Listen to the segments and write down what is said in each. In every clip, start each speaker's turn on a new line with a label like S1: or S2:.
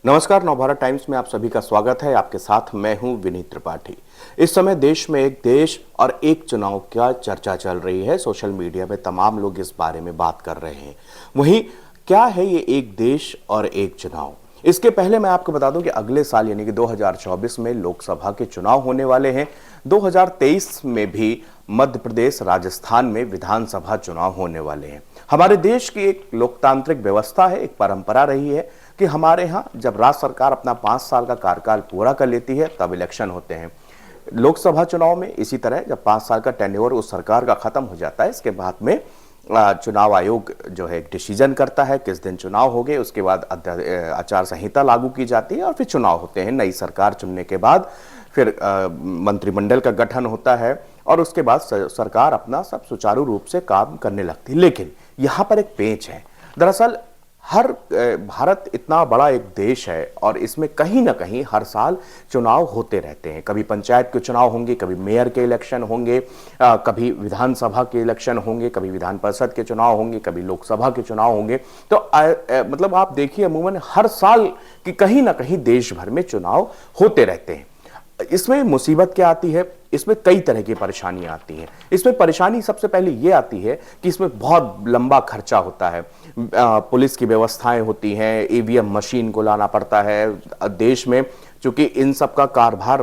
S1: नमस्कार, नवभारत टाइम्स में आप सभी का स्वागत है। आपके साथ मैं हूं विनीत त्रिपाठी। इस समय देश में एक देश और एक चुनाव का चर्चा चल रही है। सोशल मीडिया पे तमाम लोग इस बारे में बात कर रहे हैं। वहीं क्या है ये एक देश और एक चुनाव? इसके पहले मैं आपको बता दूं कि अगले साल यानी कि 2024 में लोकसभा के चुनाव होने वाले हैं। 2023 में भी मध्य प्रदेश, राजस्थान में विधानसभा चुनाव होने वाले हैं। हमारे देश की एक लोकतांत्रिक व्यवस्था है, एक परंपरा रही है कि हमारे यहाँ जब राज्य सरकार अपना 5 साल का कार्यकाल पूरा कर लेती है तब इलेक्शन होते हैं। लोकसभा चुनाव में इसी तरह जब 5 साल का टेन्योर उस सरकार का खत्म हो जाता है, इसके बाद में चुनाव आयोग जो है एक डिसीजन करता है किस दिन चुनाव हो गए। उसके बाद आचार संहिता लागू की जाती है और फिर चुनाव होते हैं। नई सरकार चुनने के बाद फिर मंत्रिमंडल का गठन होता है और उसके बाद सरकार अपना सब सुचारू रूप से काम करने लगती है। लेकिन यहाँ पर एक पेंच है। दरअसल भारत इतना बड़ा एक देश है और इसमें कहीं ना कहीं हर साल चुनाव होते रहते हैं। कभी पंचायत के चुनाव होंगे, कभी मेयर के इलेक्शन होंगे, कभी विधानसभा के इलेक्शन होंगे, कभी विधान परिषद के चुनाव होंगे, कभी लोकसभा के चुनाव होंगे। तो मतलब आप देखिए अमूमन हर साल की कहीं ना कहीं देश भर में चुनाव होते रहते हैं। इसमें मुसीबत क्या आती है? इसमें कई तरह की परेशानियां आती हैं। इसमें परेशानी सबसे पहले ये आती है कि इसमें बहुत लंबा खर्चा होता है। पुलिस की व्यवस्थाएं होती हैं, ईवीएम मशीन को लाना पड़ता है देश में। चूंकि इन सब का कारभार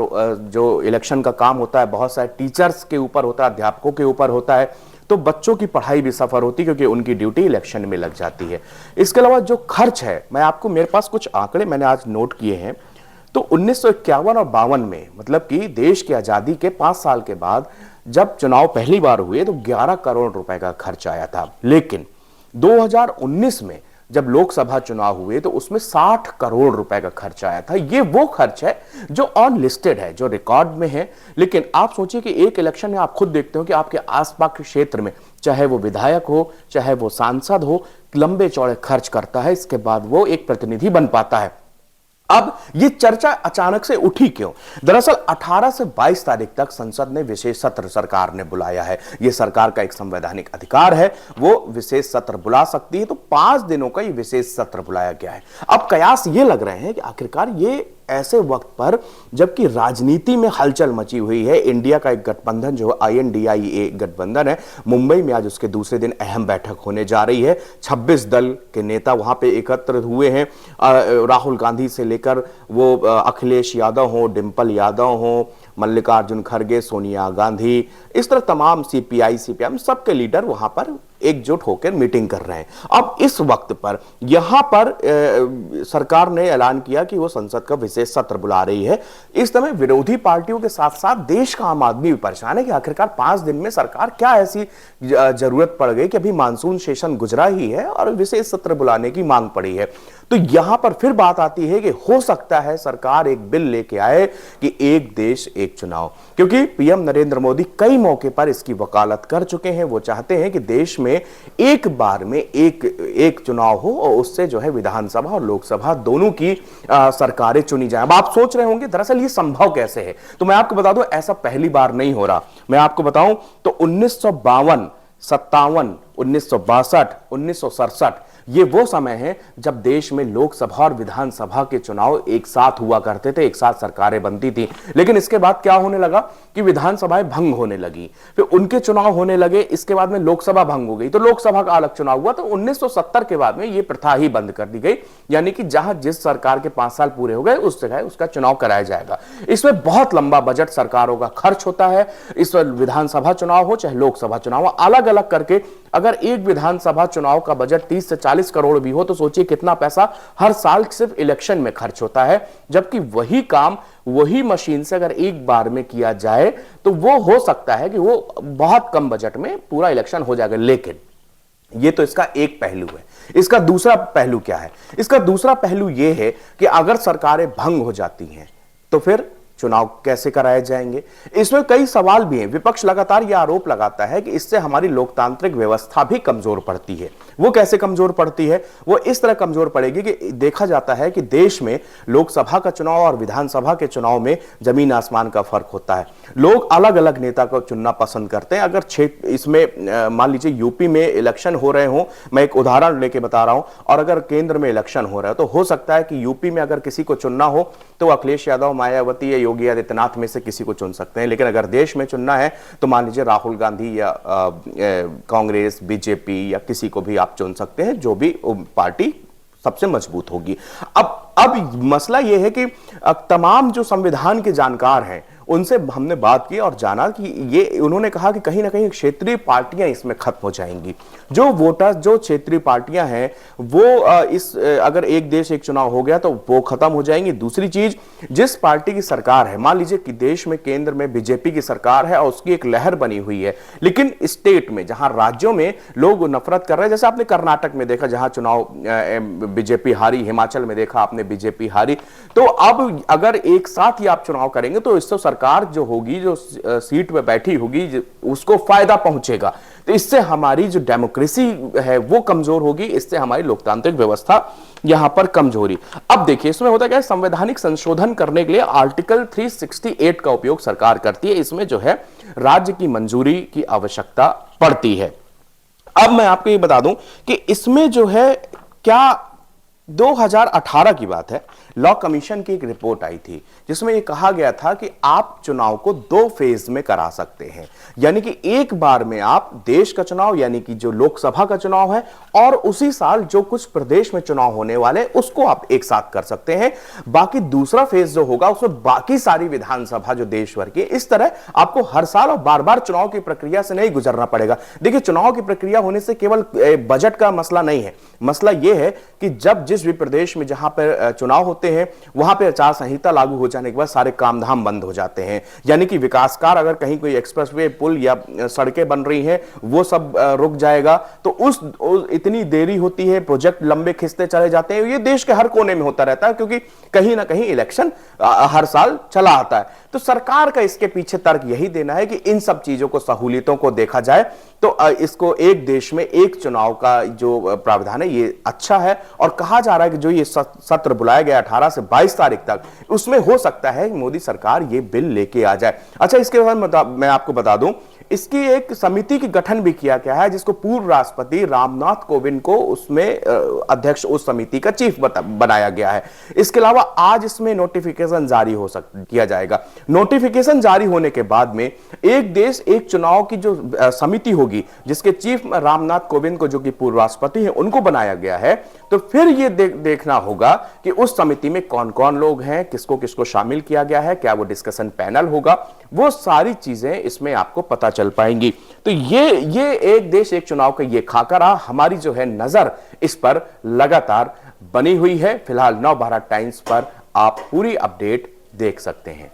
S1: जो इलेक्शन का काम होता है बहुत सारे टीचर्स के ऊपर होता है, अध्यापकों के ऊपर होता है, तो बच्चों की पढ़ाई भी सफर होती है क्योंकि उनकी ड्यूटी इलेक्शन में लग जाती है। इसके अलावा जो खर्च है, मेरे पास कुछ आंकड़े मैंने आज नोट किए हैं। तो 1951 और 52 में मतलब कि देश की आजादी के 5 साल के बाद जब चुनाव पहली बार हुए तो 11 करोड़ रुपए का खर्च आया था। लेकिन 2019 में जब लोकसभा चुनाव हुए तो उसमें 60 करोड़ रुपए का खर्च आया था। ये वो खर्च है जो ऑन लिस्टेड है, जो रिकॉर्ड में है। लेकिन आप सोचिए कि एक इलेक्शन में आप खुद देखते हो कि आपके आसपास के क्षेत्र में चाहे वो विधायक हो, चाहे वो सांसद हो, लंबे चौड़े खर्च करता है, इसके बाद वो एक प्रतिनिधि बन पाता है। अब ये चर्चा अचानक से उठी क्यों? दरअसल 18 से 22 तारीख तक संसद ने विशेष सत्र सरकार ने बुलाया है। यह सरकार का एक संवैधानिक अधिकार है, वो विशेष सत्र बुला सकती है। तो 5 दिनों का ये विशेष सत्र बुलाया गया है। अब कयास ये लग रहे हैं कि आखिरकार ये ऐसे वक्त पर जबकि राजनीति में हलचल मची हुई है, इंडिया का एक गठबंधन जो INDIA गठबंधन है, मुंबई में आज उसके दूसरे दिन अहम बैठक होने जा रही है। 26 दल के नेता वहां पे एकत्र हुए हैं। राहुल गांधी से लेकर वो अखिलेश यादव हो, डिंपल यादव हो, मल्लिकार्जुन खड़गे, सोनिया गांधी, इस तरह तमाम CPI CPM सबके लीडर वहां पर एकजुट होकर मीटिंग कर रहे हैं। अब इस वक्त पर यहां पर सरकार ने ऐलान किया कि वो संसद का विशेष सत्र बुला रही है। इस समय विरोधी पार्टियों के साथ साथ देश का आम आदमी भी परेशान है कि आखिरकार 5 दिन में सरकार क्या ऐसी जरूरत पड़ गई कि अभी मानसून सेशन गुजरा ही है और विशेष सत्र बुलाने की मांग पड़ी है। तो यहां पर फिर बात आती है कि हो सकता है सरकार एक बिल लेके आए कि एक देश एक चुनाव, क्योंकि PM नरेंद्र मोदी कई मौके पर इसकी वकालत कर चुके हैं। वो चाहते हैं कि देश में एक बार में एक चुनाव हो और उससे जो है विधानसभा और लोकसभा दोनों की सरकारें चुनी जाएं। अब आप सोच रहे होंगे दरअसल ये संभव कैसे है? तो मैं आपको बता दूं ऐसा पहली बार नहीं हो रहा। मैं आपको बताऊं तो 1952, 57, 1962, 1967 ये वो समय है जब देश में लोकसभा और विधानसभा के चुनाव एक साथ हुआ करते थे, एक साथ सरकारें बनती थी। लेकिन इसके बाद क्या होने लगा कि विधानसभाएं भंग होने लगी, फिर उनके चुनाव होने लगे, इसके बाद में लोकसभा भंग हो गई तो लोकसभा का अलग चुनाव हुआ। तो 1970 के बाद में ये प्रथा ही बंद कर दी गई, यानी कि जहां जिस सरकार के 5 साल पूरे हो गए उस जगह उसका चुनाव कराया जाएगा। इसमें बहुत लंबा बजट सरकारों का खर्च होता है। इस विधानसभा चुनाव हो चाहे लोकसभा चुनाव हो, अलग अलग करके अगर एक विधानसभा चुनाव का बजट 30 से 40 करोड़ भी हो तो सोचिए कितना पैसा हर साल सिर्फ इलेक्शन में खर्च होता है। जबकि वही काम वही मशीन से अगर एक बार में किया जाए तो वो हो सकता है कि वो बहुत कम बजट में पूरा इलेक्शन हो जाएगा। लेकिन ये तो इसका एक पहलू है। इसका दूसरा पहलू क्या है? इसका दूसरा पहलू यह है कि अगर सरकारें भंग हो जाती हैं तो फिर चुनाव कैसे कराए जाएंगे। इसमें कई सवाल भी हैं। विपक्ष लगातार यह आरोप लगाता है कि इससे हमारी लोकतांत्रिक व्यवस्था भी कमजोर पड़ती है। वो कैसे कमजोर पड़ती है? वो इस तरह कमजोर पड़ेगी कि देखा जाता है कि देश में लोकसभा का चुनाव और विधानसभा के चुनाव में जमीन आसमान का फर्क होता है। लोग अलग अलग नेता को चुनना पसंद करते हैं। अगर क्षेत्र इसमें मान लीजिए यूपी में इलेक्शन हो रहे हो, मैं एक उदाहरण लेके बता रहा हूं, और अगर केंद्र में इलेक्शन हो रहा है तो हो सकता है कि यूपी में अगर किसी को चुनना हो तो अखिलेश यादव, मायावती या योगी आदित्यनाथ में से किसी को चुन सकते हैं। लेकिन अगर देश में चुनना है तो मान लीजिए राहुल गांधी या कांग्रेस, बीजेपी या किसी को भी आप चुन सकते हैं, जो भी पार्टी सबसे मजबूत होगी। अब मसला यह है कि तमाम जो संविधान के जानकार हैं उनसे हमने बात की और जाना कि ये उन्होंने कहा कि कहीं ना कहीं क्षेत्रीय पार्टियां इसमें खत्म हो जाएंगी। जो वोटर्स, जो क्षेत्रीय पार्टियां हैं वो अगर एक देश एक चुनाव हो गया तो वो खत्म हो जाएंगी। दूसरी चीज, जिस पार्टी की सरकार है, मान लीजिए कि देश में केंद्र में बीजेपी की सरकार है और उसकी एक लहर बनी हुई है, लेकिन स्टेट में, जहां राज्यों में लोग नफरत कर रहे हैं, जैसे आपने कर्नाटक में देखा जहां चुनाव बीजेपी हारी, हिमाचल में देखा आपने बीजेपी हारी, तो अब अगर एक साथ ही आप चुनाव करेंगे तो इससे सरकार जो होगी, जो सीट पे बैठी होगी, उसको फायदा पहुंचेगा। तो इससे हमारी जो डेमोक्रेसी है वो कमजोर होगी, इससे हमारी लोकतांत्रिक व्यवस्था यहां पर कमजोरी। अब देखिए इसमें होता क्या है, संवैधानिक संशोधन करने के लिए आर्टिकल 368 का उपयोग सरकार करती है। इसमें जो है राज्य की मंजूरी की आवश्यकता पड़ती है। अब मैं आपको ये बता दूं कि इसमें जो है क्या 2018 की बात है, लॉ कमीशन की एक रिपोर्ट आई थी जिसमें यह कहा गया था कि आप चुनाव को 2 फेज में करा सकते हैं। यानी कि एक बार में आप देश का चुनाव, यानी कि जो लोकसभा का चुनाव है, और उसी साल जो कुछ प्रदेश में चुनाव होने वाले उसको आप एक साथ कर सकते हैं। बाकी दूसरा फेज जो होगा उसमें बाकी सारी विधानसभा जो देश भर की, इस तरह आपको हर साल और बार बार चुनाव की प्रक्रिया से नहीं गुजरना पड़ेगा। देखिए चुनाव की प्रक्रिया होने से केवल बजट का मसला नहीं है, मसला यह है कि जब जिस भी प्रदेश में जहां पर चुनाव होते हैं वहां पे आचार संहिता लागू हो जाने के बाद सारे काम धाम बंद हो जाते हैं। यानी कि विकास कार्य, अगर कहीं कोई एक्सप्रेसवे, पुल या सड़कें बन रही हैं, वो सब रुक जाएगा। तो उस इतनी देरी होती है, प्रोजेक्ट लंबे खिंचते चले जाते हैं। ये देश के हर कोने में होता रहता है क्योंकि कहीं ना कहीं इलेक्शन हर साल चला आता है। तो सरकार का इसके पीछे तर्क यही देना है कि इन सब चीजों को, सहूलियतों को देखा जाए तो इसको एक देश में एक चुनाव का जो प्रावधान है ये अच्छा है। और कहा जा रहा है कि जो ये सत्र बुलाया गया 18 से 22 तारीख तक, उसमें हो सकता है मोदी सरकार ये बिल लेके आ जाए। अच्छा, इसके बाद मैं आपको बता दूं, इसकी एक समिति की गठन भी किया गया है जिसको पूर्व राष्ट्रपति रामनाथ कोविंद को उसमें अध्यक्ष, उस समिति का चीफ बनाया गया है। इसके अलावा आज इसमें नोटिफिकेशन जारी किया जाएगा। नोटिफिकेशन जारी होने के बाद में एक देश एक चुनाव की जो समिति होगी जिसके चीफ रामनाथ कोविंद को, जो कि पूर्व राष्ट्रपति हैं, उनको बनाया गया है। तो फिर यह देखना होगा कि उस समिति में कौन कौन लोग हैं, किसको किसको शामिल किया गया है, क्या वो डिस्कशन पैनल होगा, वो सारी चीजें इसमें आपको पता चल पाएंगी। तो ये एक देश एक चुनाव का ये खाका रहा। हमारी जो है नजर इस पर लगातार बनी हुई है। फिलहाल नवभारत टाइम्स पर आप पूरी अपडेट देख सकते हैं।